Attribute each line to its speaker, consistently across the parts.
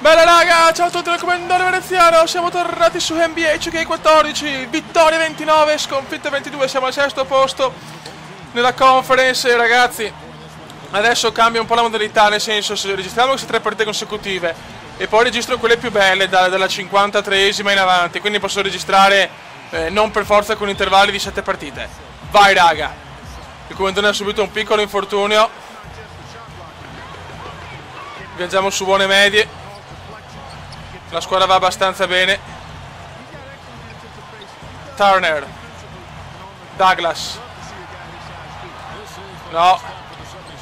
Speaker 1: Bella raga, ciao a tutti dal commendatore veneziano, siamo tornati su NBA 2K14, vittoria 29, sconfitta 22, siamo al sesto posto nella conference ragazzi. Adesso cambia un po' la modalità, nel senso registriamo queste 3 partite consecutive e poi registro quelle più belle dalla 53esima in avanti, quindi posso registrare non per forza con intervalli di 7 partite. Vai raga, il commendatore ha subito un piccolo infortunio, viaggiamo su buone medie. La squadra va abbastanza bene. Turner. Douglas. No.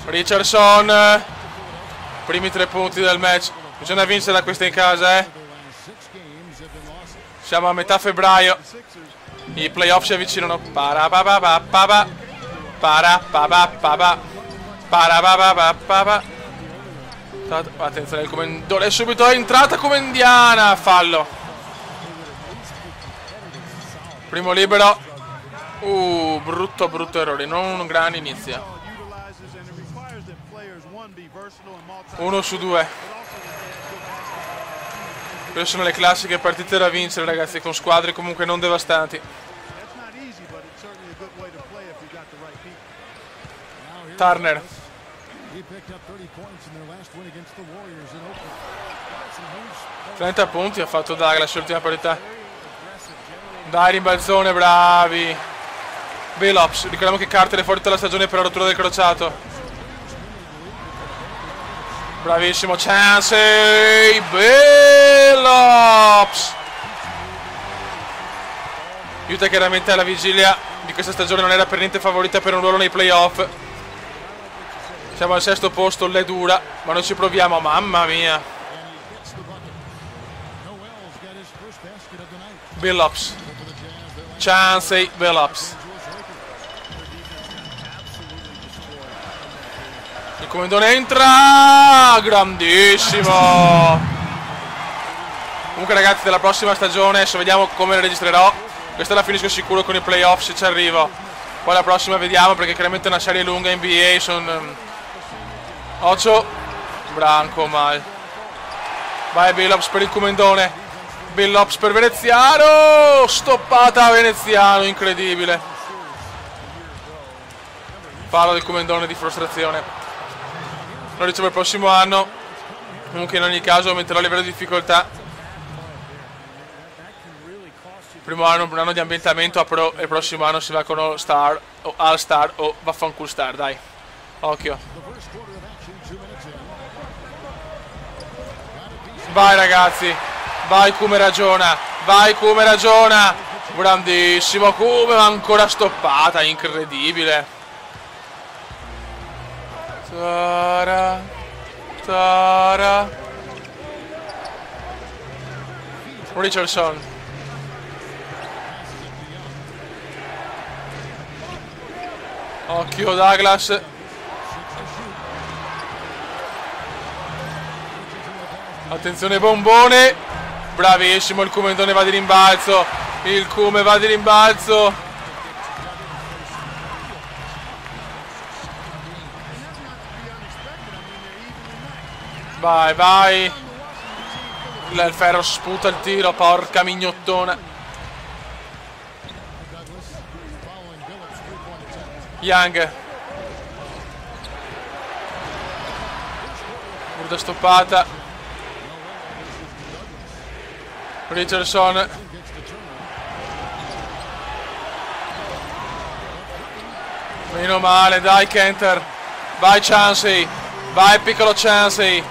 Speaker 1: Richardson. Primi 3 punti del match. Bisogna vincere da questa in casa, Siamo a metà febbraio. I playoff si avvicinano. Attenzione, il commendatore subito è entrata comendiana, fallo. Primo libero. Brutto errore, non un gran inizio. 1 su 2. Queste sono le classiche partite da vincere ragazzi, con squadre comunque non devastanti. Turner. 30 punti ha fatto Douglas l'ultima parità. Dai, rimbalzone, bravi. Billups, ricordiamo che Carter è fuori tutta la stagione per la rottura del crociato. Bravissimo, Chancey. Billups. Utah chiaramente alla vigilia di questa stagione non era per niente favorita per un ruolo nei playoff. Siamo al sesto posto, l'è dura, ma noi ci proviamo, mamma mia. Billups. Chancey, Billups. Il commendatore entra! Grandissimo! Comunque ragazzi, della prossima stagione, adesso vediamo come la registrerò. Questa la finisco sicuro con i playoff se ci arrivo. Poi la prossima vediamo, perché chiaramente è una serie lunga NBA, sono 8 branco mal. Vai Billups per il commendone. Billups per Veneziano. Stoppata Veneziano, incredibile. Fallo del commendone di frustrazione. Lo dicevo il prossimo anno. Comunque in ogni caso aumenterò il livello di difficoltà. Primo anno, un anno di ambientamento a pro, e il prossimo anno si va con All Star o All Star o vaffanculo Star, dai. Occhio. Vai ragazzi, vai come ragiona, grandissimo, come ancora stoppata, incredibile. Tara. Richardson. Occhio Douglas. Attenzione bombone. Bravissimo, il commendone va di rimbalzo. Vai. Il ferro sputa il tiro, porca mignottona. Young. Brutta stoppata. Richardson. Meno male, dai Kenter. Vai Chancey. Vai piccolo Chancey.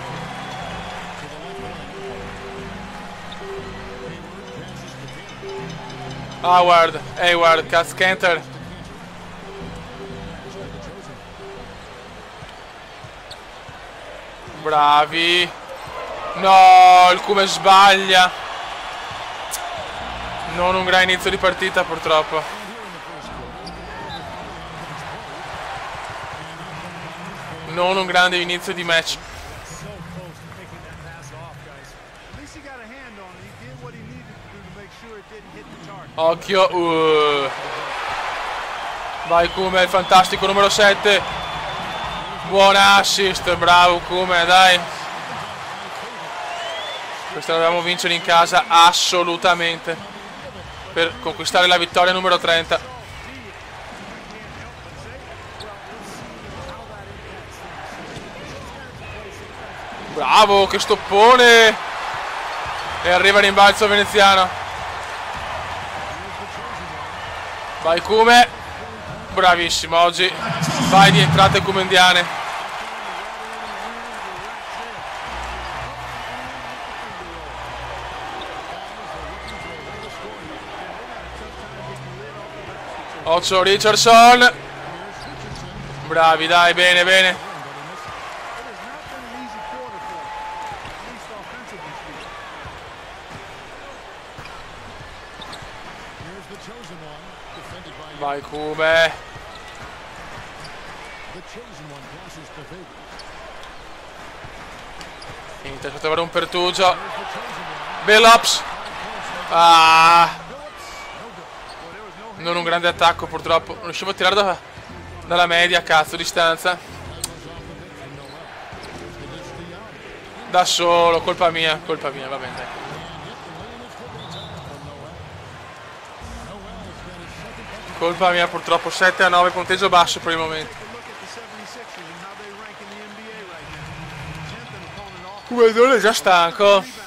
Speaker 1: Hayward, cazzo Kenter. Bravi. No, il come sbaglia. Non un gran inizio di partita purtroppo. Non un grande inizio di match. Occhio. Vai Kume, il fantastico numero 7. Buon assist, bravo Kume, dai. Questa la dobbiamo vincere in casa assolutamente per conquistare la vittoria numero 30. Bravo, che stoppone! E arriva il rimbalzo veneziano. Vai Cume. Bravissimo oggi. Vai di entrate cumendiane. Occhio Richardson. Bravi, dai, bene, bene. Vai Cume. Inter poteva avere un pertugio. Billups. Ah. Non un grande attacco purtroppo. Non riuscivo a tirare dalla media, cazzo, distanza. Da solo, colpa mia, va bene, dai. Colpa mia purtroppo, 7-9, punteggio basso per il momento. Kumendone è già stanco.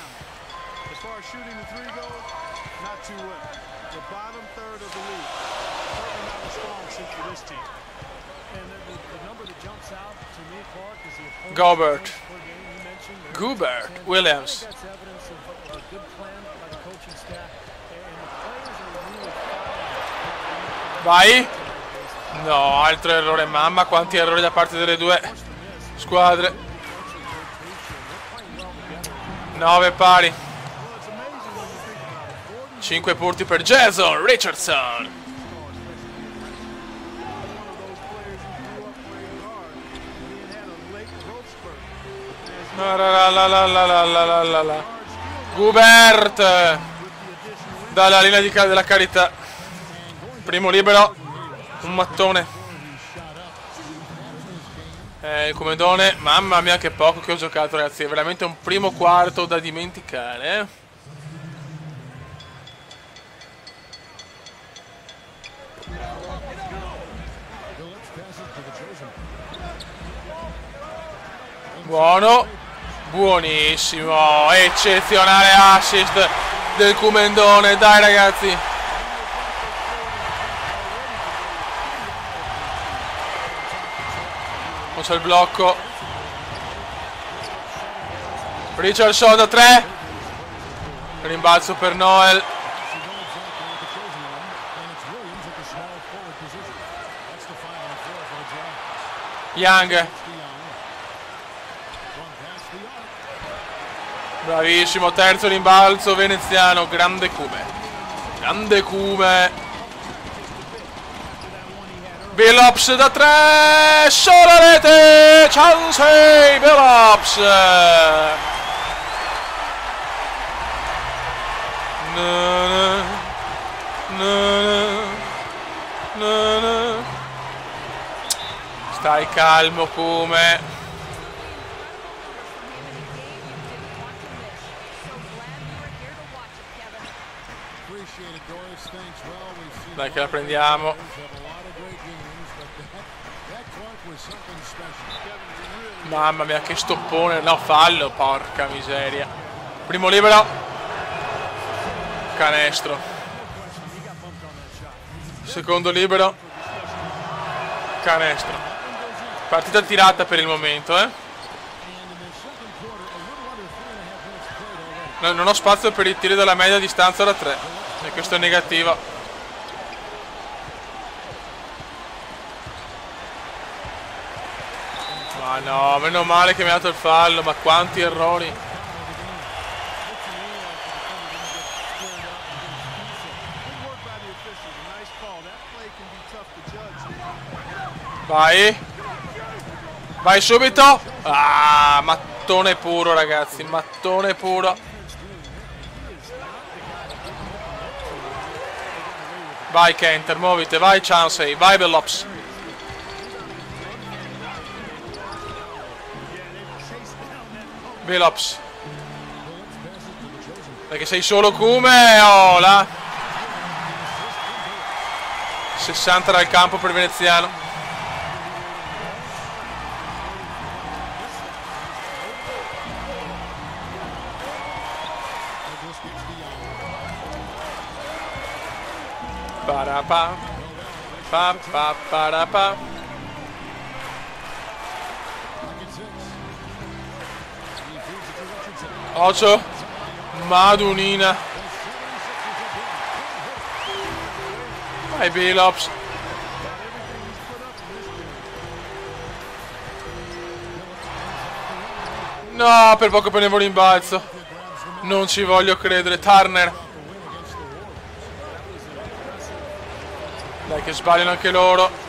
Speaker 1: Gobert Williams. Vai. No, altro errore. Mamma quanti errori da parte delle due squadre. 9 pari. 5 punti per Jason Richardson. Gobert dalla linea della carità. Primo libero. Un mattone. Il Kumendone. Mamma mia che poco che ho giocato, ragazzi. È veramente un primo quarto da dimenticare. Buono. Buonissimo, eccezionale assist del Kumendone, dai ragazzi. Non c'è il blocco. Richardson da 3. Rimbalzo per Noel. Young. Bravissimo, terzo rimbalzo veneziano, grande Cume. Grande Cume. Billups da 3, sola rete, chance, Billups. Stai calmo Cume. Dai che la prendiamo. Mamma mia che stoppone. No, fallo, porca miseria. Primo libero. Canestro. Secondo libero. Canestro. Partita tirata per il momento, Non ho spazio per i tiri dalla media distanza da 3. E questo è negativo. Ma no, meno male che mi ha dato il fallo, ma quanti errori. Vai. Vai subito. Ah, mattone puro ragazzi, mattone puro. Vai Kenter, muovite, vai Chauncey, vai Billups. Billups. Perché sei solo Cume, oh là. 60 dal campo per Veneziano. Parapa, pa pa parapa. Ocio, Madunina. Vai Billups. No, per poco prendevo l'imbalzo. Non ci voglio credere. Turner. Dai che sbagliano anche loro.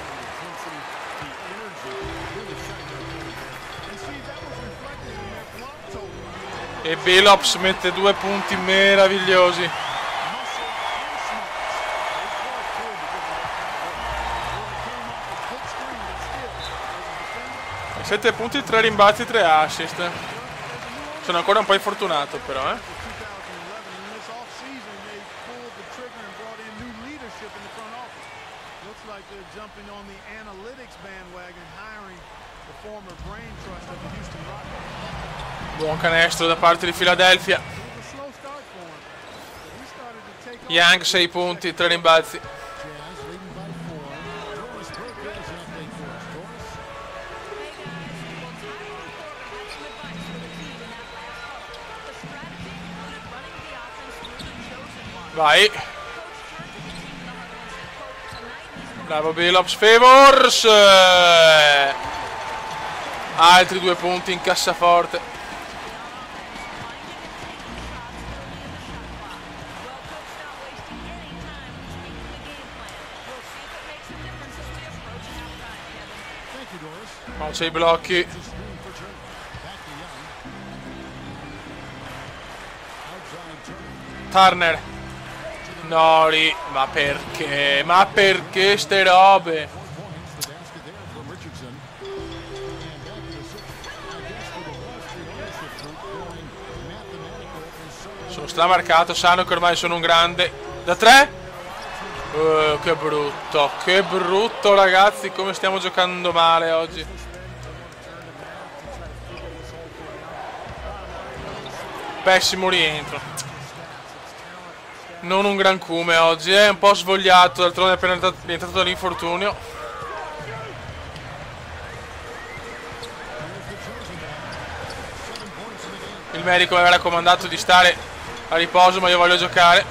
Speaker 1: E Billups mette 2 punti meravigliosi. 7 punti, 3 rimbalzi, 3 assist. Sono ancora un po' infortunato però, Buon canestro da parte di Philadelphia. Young 6 punti, 3 rimbalzi. Vai. Bravo Billups. Favors. Altri 2 punti in cassaforte. Oh, c'è i blocchi. Turner. Nori, ma perché? Ma perché ste robe? Sono stramarcato, sanno che ormai sono un grande. Da 3? Che brutto ragazzi, come stiamo giocando male oggi. Pessimo rientro. Non un gran Cume oggi, è un po' svogliato, d'altronde è appena rientrato dall'infortunio. Il medico mi aveva raccomandato di stare a riposo, ma io voglio giocare.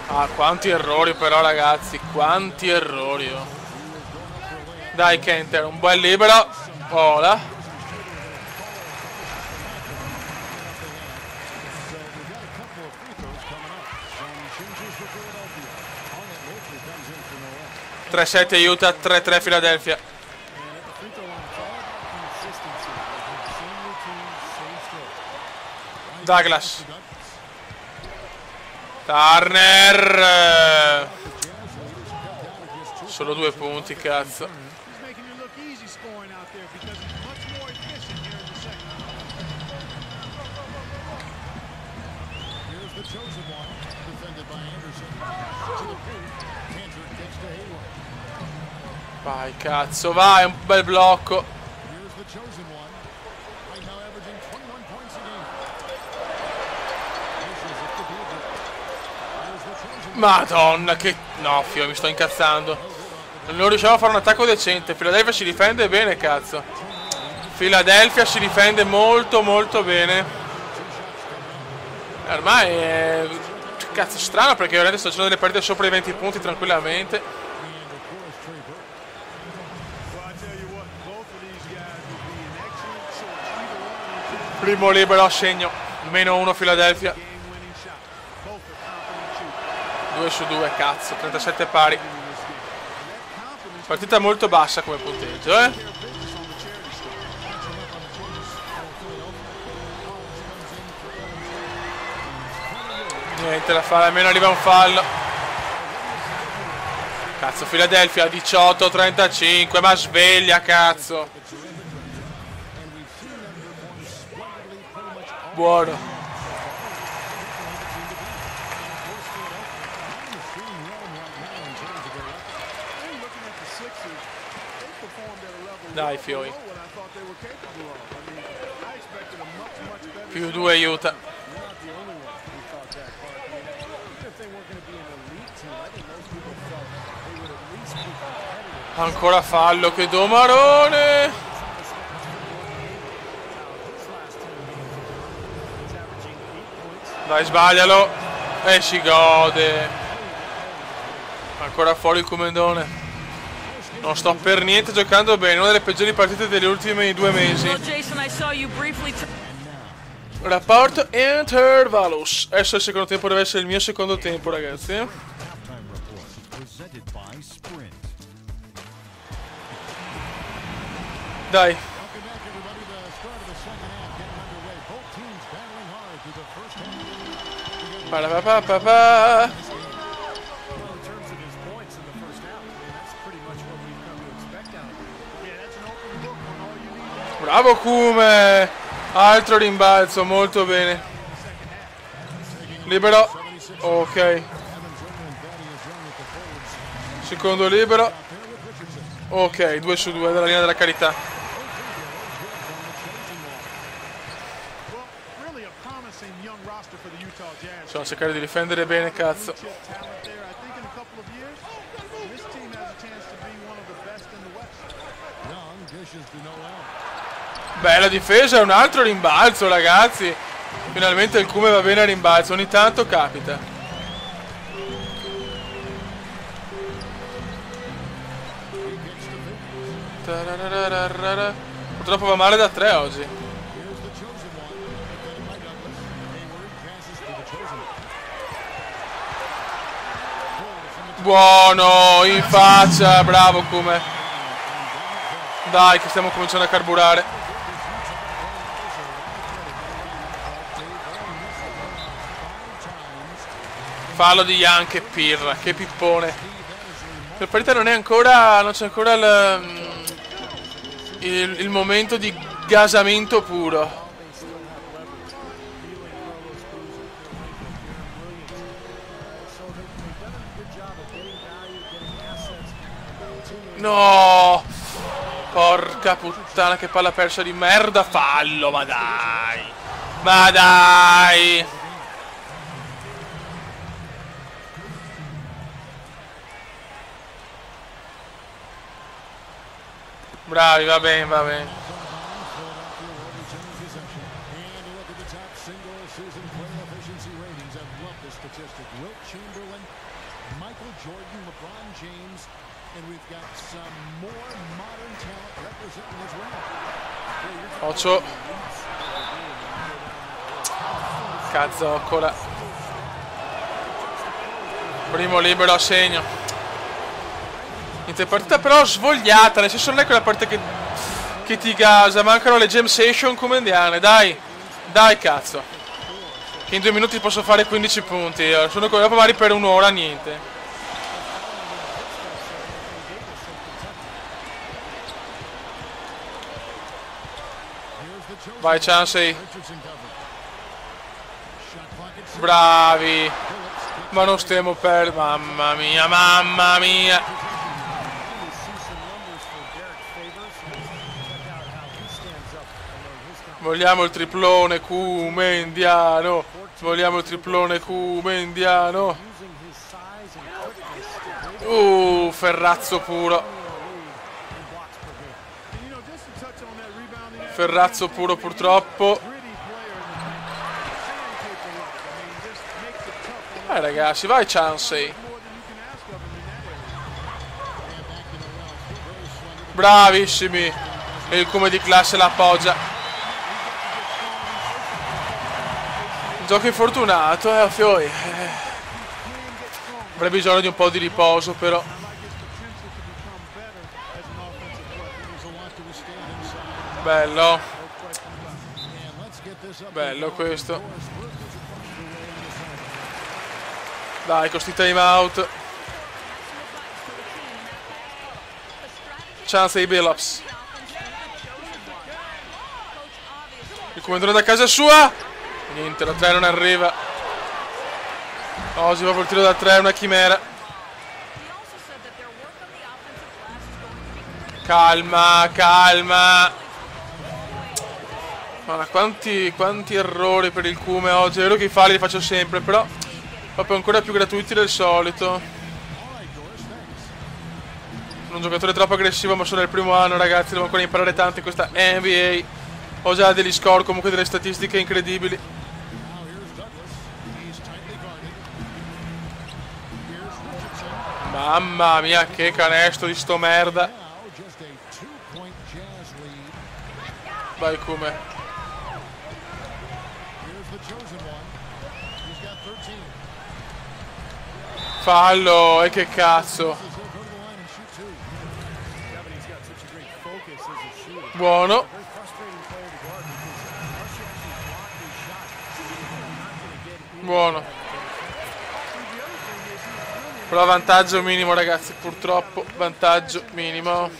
Speaker 1: Ah, quanti errori però ragazzi, quanti errori. Oh. Dai Kenter, un bel libero. Oh là. Tre 7 Utah, 3-3 Philadelphia. Douglas. Turner. Solo 2 punti, cazzo. Vai, cazzo, vai, un bel blocco. Madonna, che... No, fio, mi sto incazzando. Non riusciamo a fare un attacco decente. Philadelphia si difende bene, cazzo. Philadelphia si difende molto, molto bene. Ormai è... Cazzo, strano perché veramente sto facendo delle partite sopra i 20 punti tranquillamente. Primo libero a segno. -1 Philadelphia. 2 su 2, cazzo, 37 pari. Partita molto bassa come punteggio, Niente da fare, almeno arriva un fallo. Cazzo, Philadelphia 18-35, ma sveglia, cazzo. Buono. Dai fioi. Più 2 aiuta. Ancora fallo, che domarone. Dai, sbaglialo. E si gode. Ancora fuori il comandone. Non sto per niente giocando bene. Una delle peggiori partite degli ultimi 2 mesi. Rapporto Intervallus. Adesso il secondo tempo deve essere il mio secondo tempo, ragazzi. Dai. Bravo Kume. Altro rimbalzo, molto bene. Libero. Ok. Secondo libero. Ok, 2 su 2 dalla linea della carità. Bisogna cercare di difendere bene, cazzo. Bella difesa, è un altro rimbalzo, ragazzi. Finalmente il Kume va bene a rimbalzo, ogni tanto capita. Purtroppo va male da 3 oggi. Buono, in faccia, bravo Kume. Dai che stiamo cominciando a carburare. Fallo di Young, che pirra, che pippone. Per partita non è ancora, non c'è ancora il momento di gasamento puro. No! Porca puttana, che palla persa di merda. Fallo, ma dai! Ma dai! Bravi, va bene, va bene. Occhio. Cazzoccola. Primo libero a segno. Niente, partita però svogliata, nel senso non è quella partita che ti gasa, mancano le jam session come indiane, dai, dai cazzo. Che in 2 minuti posso fare 15 punti, sono dopo magari per un'ora, niente. Vai Chansey. Bravi. Ma non stiamo per... Mamma mia, mamma mia. Vogliamo il triplone Kume indiano. Vogliamo il triplone Kume indiano. Ferrazzo puro. Ferrazzo puro purtroppo. Ragazzi, vai Chansey. Bravissimi. E il Kume di classe l'appoggia. Gioco infortunato, Fioi. Avrei bisogno di un po' di riposo, però. Bello. Bello questo. Dai, con sti time out. Chance ai Billups. Il comandante da casa sua. Niente, la 3 non arriva. Oggi proprio il tiro da 3 è una chimera. Calma, calma. Ma quanti errori per il Cume oggi. È vero che i falli li faccio sempre, però proprio ancora più gratuiti del solito. Sono un giocatore troppo aggressivo, ma sono il primo anno, ragazzi. Devo ancora imparare tanto in questa NBA. Ho già degli score, comunque delle statistiche incredibili. Mamma mia, che canestro di sto merda. Vai Cume. Fallo, e che cazzo. Buono. Buono. Però vantaggio minimo, ragazzi, purtroppo vantaggio minimo.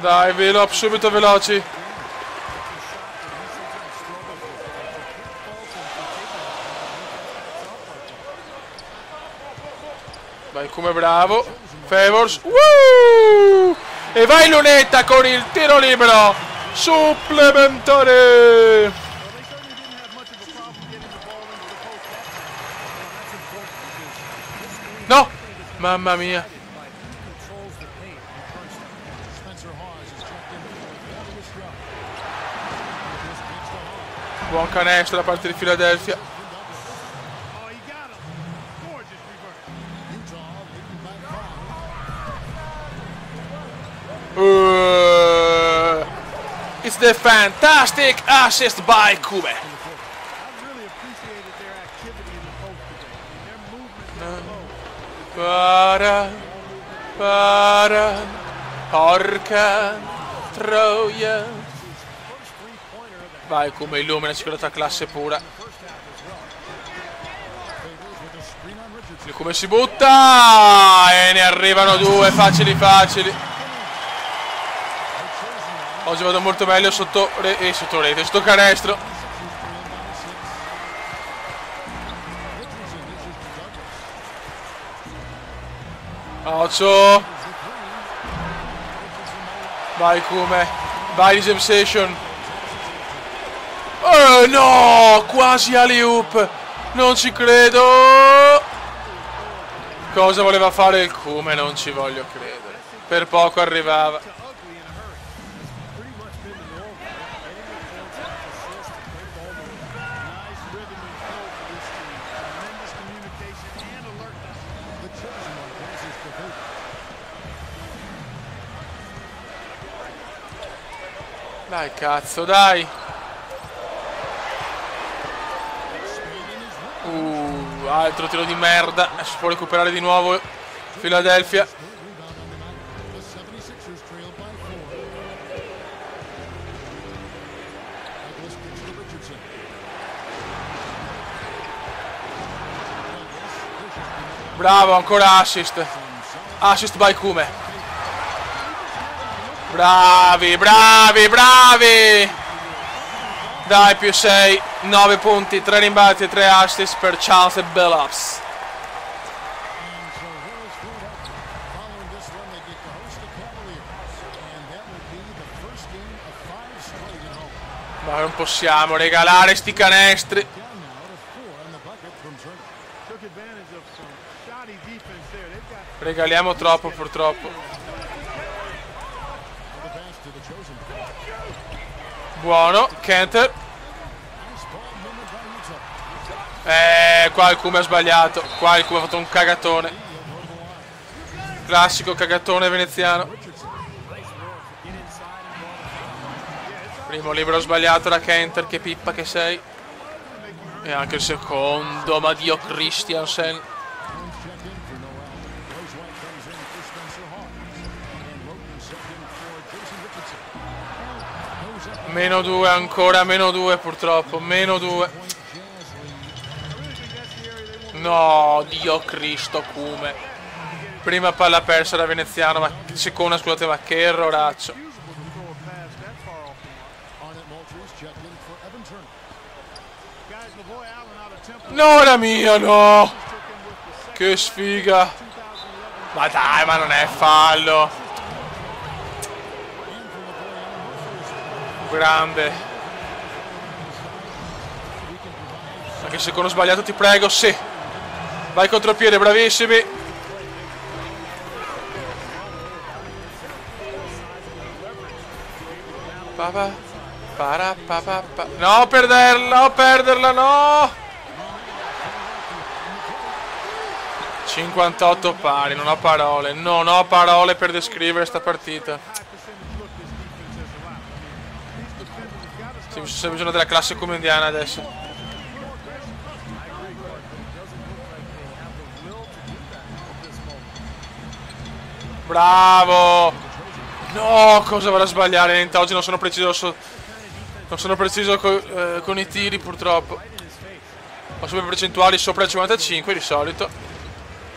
Speaker 1: Dai, velo subito veloci. Vai come bravo. Favors. E vai Lunetta con il tiro libero supplementare. No. Mamma mia. Buon canestro da parte di Philadelphia. It's the fantastic assist by Cume. Porca troia. Vai Cume, illuminaci con la tua classe pura. Il Cume si butta e ne arrivano due facili facili. Oggi vado molto meglio sotto rete, sotto canestro. Occhio. Vai Cume. Vai Jam Session. Oh no! Quasi alley-oop. Non ci credo. Cosa voleva fare il Cume? Non ci voglio credere. Per poco arrivava. Dai cazzo, dai. Altro tiro di merda. Si può recuperare di nuovo Philadelphia. Bravo, ancora assist. Assist by Cume. Bravi, bravi, bravi. Dai, più 6, 9 punti, 3 rimbalzi e 3 assist per Charles e Billups. Ma non possiamo regalare sti canestri. Regaliamo troppo purtroppo. Buono, Kanter. Qua il Cume ha sbagliato. Qua il Cume ha fatto un cagatone. Classico cagatone veneziano. Primo libero sbagliato da Kanter. Che pippa che sei. E anche il secondo. Ma Dio Christiansen. Meno 2 ancora, meno 2 purtroppo, meno 2. No, Dio Cristo, Cume. Prima palla persa da Veneziano, ma seconda, scusate, ma che erroraccio. No, era mia, no! Che sfiga! Ma dai, ma non è fallo! Grande! Anche secondo sbagliato, ti prego, sì! Vai contropiede, bravissimi! No, perderla, no! 58 pari, non ho parole per descrivere sta partita. Sì, mi sono bisogno della classe comediana adesso. Bravo! No, cosa vado a sbagliare? Niente, oggi non sono preciso, con i tiri, purtroppo. Ho sempre percentuali sopra il 55 di solito.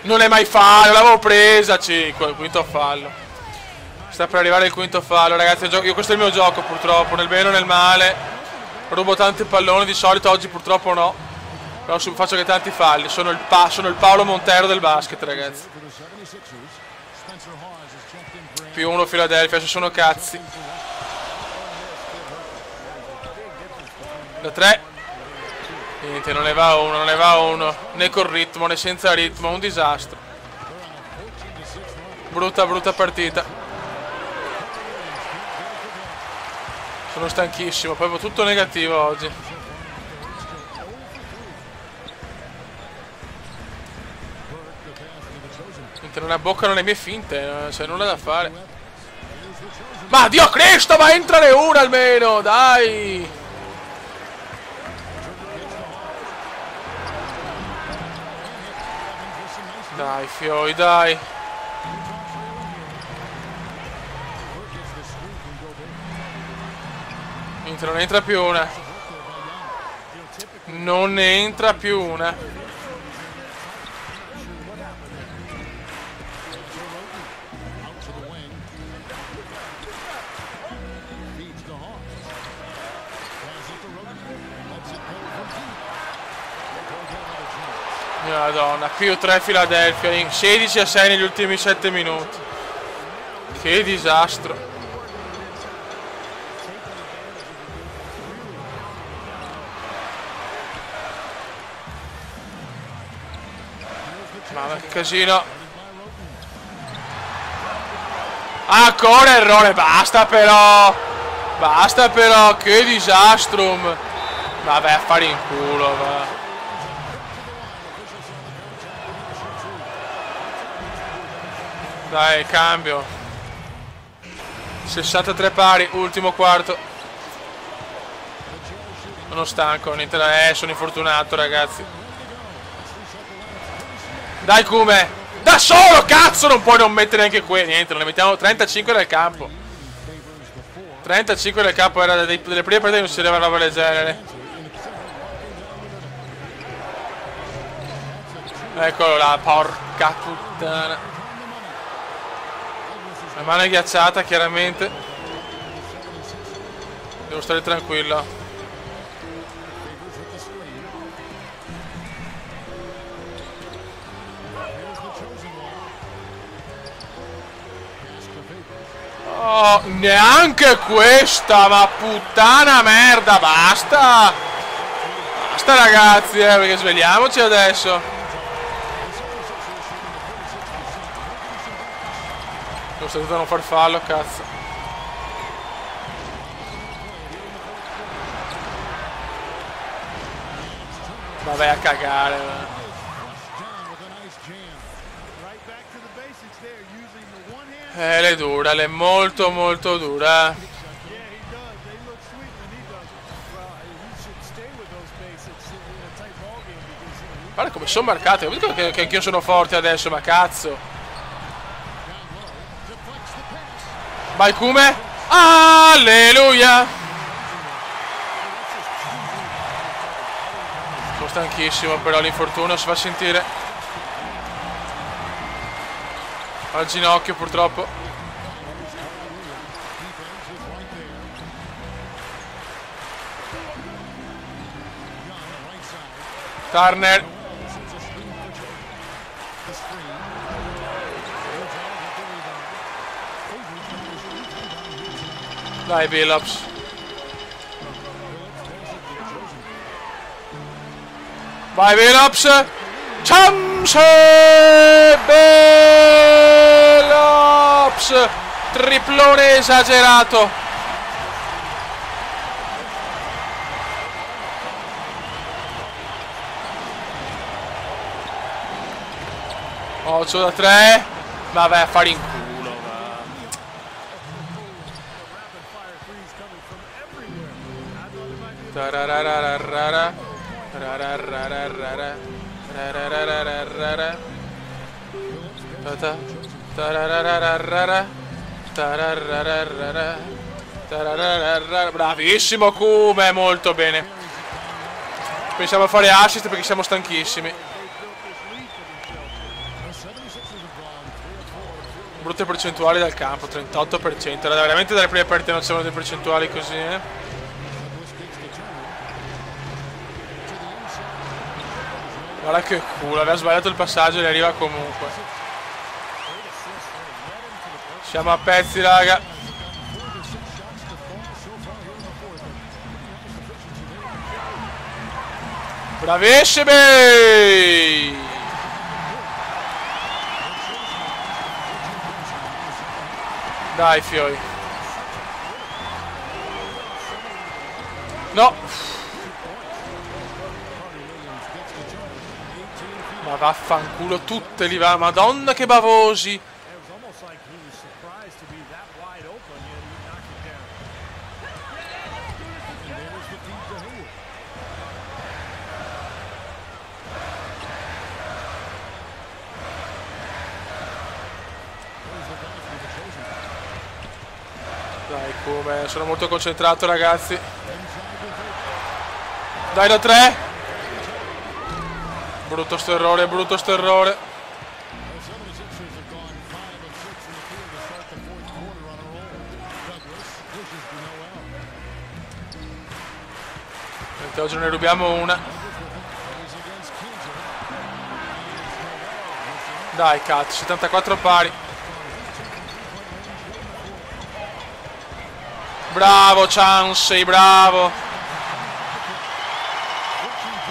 Speaker 1: Non è mai fallo, l'avevo presa, 5, il quinto fallo. Sta per arrivare il quinto fallo, ragazzi. Io questo è il mio gioco, purtroppo, nel bene o nel male. Rubo tanti palloni, di solito oggi purtroppo no. Però faccio che tanti falli. Sono il Paolo Montero del basket, ragazzi. +1 Philadelphia, ci sono cazzi. Da 3. Niente, non ne va uno, né col ritmo né senza ritmo, un disastro. Brutta partita. Sono stanchissimo, proprio tutto negativo oggi. Niente, non abboccano le mie finte, non c'è nulla da fare. Ma Dio Cristo, ma entrane una almeno, dai! Dai, fioi, dai. Non ne entra più una. Non ne entra più una. Madonna, +3 Philadelphia, in 16-6 negli ultimi 7 minuti. Che disastro. Mamma che casino. Ancora errore, basta però, che disastrum. Vabbè, a fare in culo, va. Dai, cambio. 63 pari, ultimo quarto. Sono stanco, niente da... sono infortunato, ragazzi. Dai, Kume! Da solo, cazzo! Non puoi non mettere neanche qui. Niente, non ne mettiamo 35 nel campo. 35 nel campo era delle prime partite che non si vedeva roba del genere. Eccolo là, porca puttana. La mano è ghiacciata, chiaramente. Devo stare tranquillo. Oh, neanche questa, ma puttana merda, basta. Basta, ragazzi, perché svegliamoci adesso. Devo stare a non far fallo, cazzo. Vabbè, a cagare. L'è dura, l'è molto molto dura. Guarda come sono marcate. Ho detto che anch'io sono forte adesso, ma cazzo. Vai, Kume. Alleluia. Sono stanchissimo, però l'infortunio si fa sentire. Al ginocchio purtroppo. Turner. Dai Billups. Vai Billups. Chance Billups. Triplone esagerato. Occhio da 3. Vabbè, a fare in culo. Tararararara. Tararararara. Tararararara. Tararararara. Tararararara. Tararararara. Bravissimo Kume, molto bene. Pensiamo a fare assist perché siamo stanchissimi. Brutte percentuali dal campo, 38%. Era veramente dalle prime partite non c'erano delle percentuali così, Guarda che culo, aveva sbagliato il passaggio e le arriva comunque. Siamo a pezzi, raga. Bravissimi! Dai fioi. No. Ma vaffanculo tutte li va. Madonna che bavosi. Dai come, sono molto concentrato ragazzi. Dai da 3. Brutto sto errore, brutto sto errore. Mentre oggi ne rubiamo una. Dai cazzo, 74 pari. Bravo Chansey, bravo.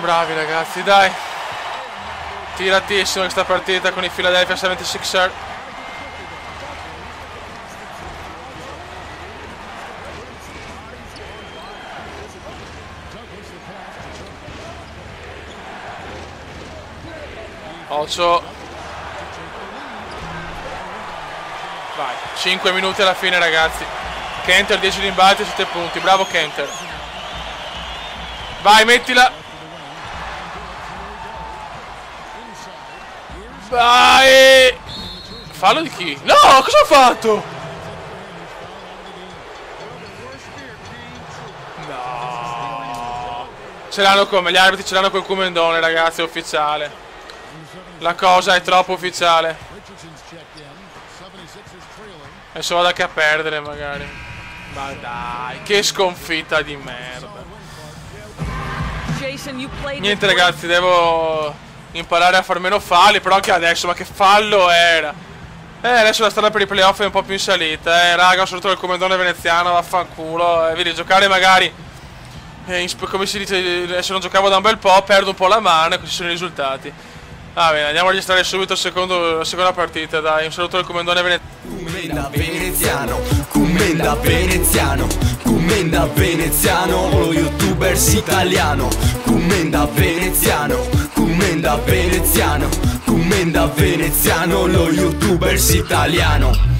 Speaker 1: Bravi ragazzi, dai. Tiratissimo questa partita con i Philadelphia 76ers. Occhio. Vai, 5 minuti alla fine ragazzi. Kenter 10 rimbalzi e 7 punti, bravo Kenter. Vai, mettila. Vai. Fallo di chi? No, cosa ha fatto? No. Ce l'hanno come? Gli arbitri ce l'hanno col Kumendone ragazzi, è ufficiale. La cosa è troppo ufficiale. Adesso vado anche a perdere magari. Ma dai, che sconfitta di merda. Niente ragazzi, devo imparare a far meno falli. Però anche adesso, ma che fallo era. Adesso la strada per i playoff è un po' più in salita. Raga, soprattutto il Comendone veneziano, vaffanculo. Vedi, giocare magari come si dice, se non giocavo da un bel po', perdo un po' la mano e questi sono i risultati. Va bene, andiamo a registrare subito la seconda partita, dai. Un saluto al Comendone veneziano. Commenda veneziano, commenda veneziano, lo youtubers italiano. Commenda veneziano, commenda veneziano, commenda veneziano, lo youtubers italiano.